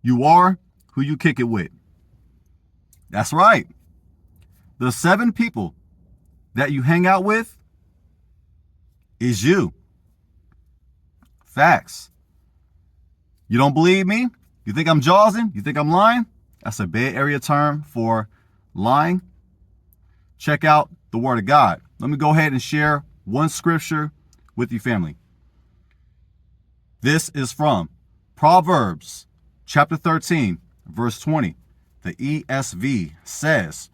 You are who you kick it with. That's right. The 7 people that you hang out with is you. Facts. You don't believe me? You think I'm jawsing? You think I'm lying? That's a Bay Area term for lying. Check out the Word of God. Let me go ahead and share one scripture with you, family. This is from Proverbs chapter 13, verse 20. The ESV says,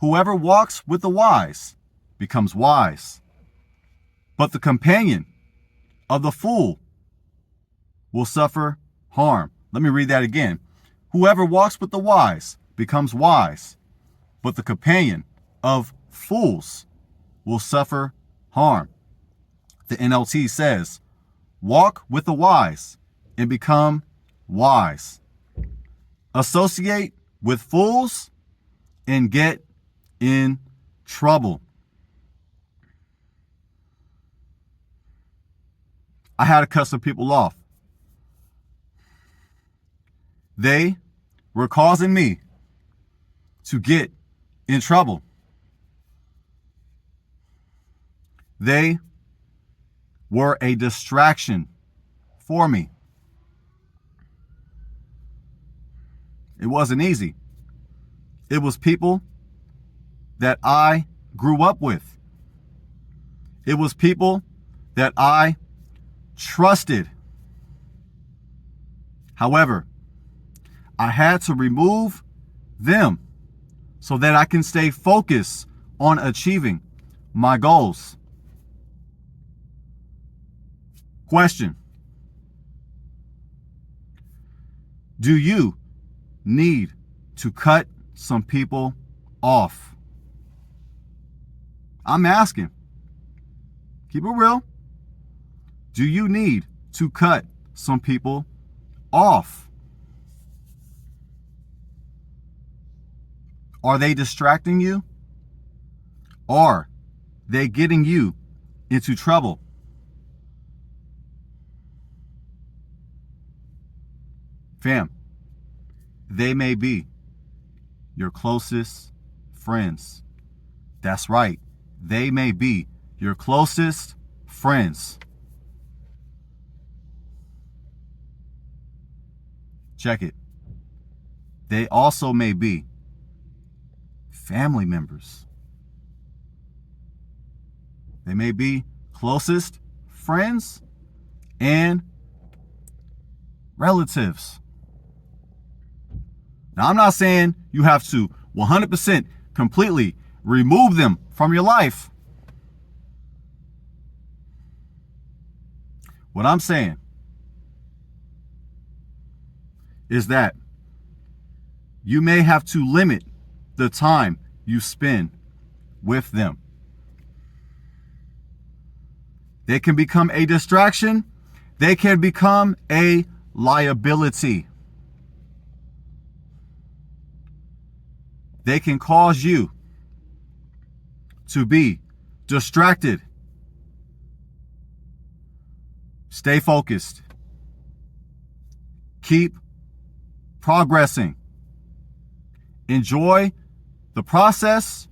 "Whoever walks with the wise becomes wise, but the companion of the fool will suffer harm." Let me read that again. Whoever walks with the wise becomes wise, but the companion of fools will suffer harm. The NLT says, walk with the wise and become wise. Associate with fools and get in trouble. I had to cut some people off. They were causing me to get in trouble. They were a distraction for me. It wasn't easy. It was people that I grew up with. It was people that I trusted. However, I had to remove them so that I can stay focused on achieving my goals. Question: do you need to cut some people off? I'm asking. Keep it real. Do you need to cut some people off? Are they distracting you? Are they getting you into trouble? Fam, they may be your closest friends. That's right. They may be your closest friends. Check it. They also may be family members. They may be closest friends and relatives. Now, I'm not saying you have to 100% completely remove them from your life. What I'm saying is that you may have to limit the time you spend with them. They can become a distraction. They can become a liability. They can cause you to be distracted. Stay focused. Keep progressing. Enjoy the process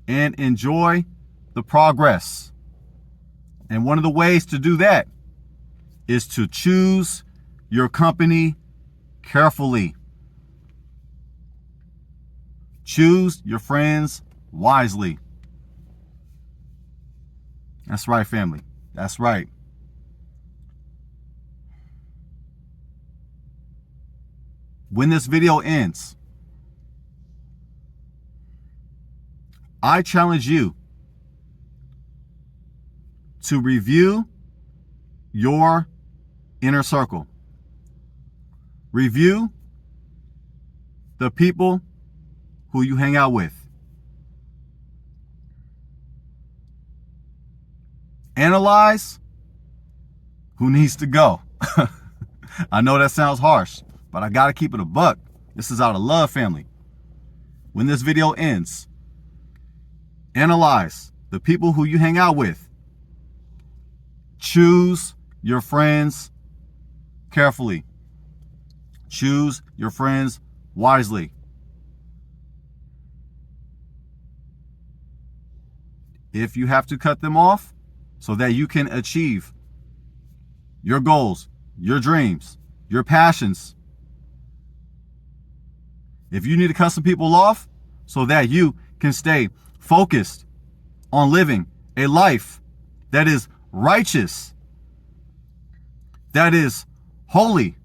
and enjoy the progress. And one of the ways to do that is to choose your company carefully. Choose your friends wisely. That's right, family. That's right. When this video ends, I challenge you to review your inner circle. Review the people who you hang out with. Analyze who needs to go. I know that sounds harsh, but I gotta keep it a buck. This is out of love, family. When this video ends, analyze the people who you hang out with. Choose your friends carefully. Choose your friends wisely. If you have to cut them off so that you can achieve your goals, your dreams, your passions. If you need to cut some people off so that you can stay focused on living a life that is righteous, that is holy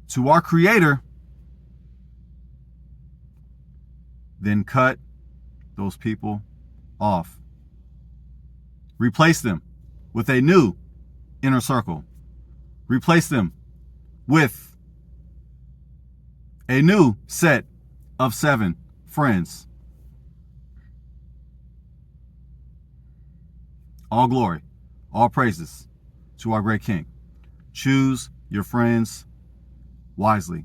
to our Creator, then cut those people off. Replace them with a new inner circle. Replace them with a new set of 7 friends. All glory, all praises to our great King. Choose your friends wisely.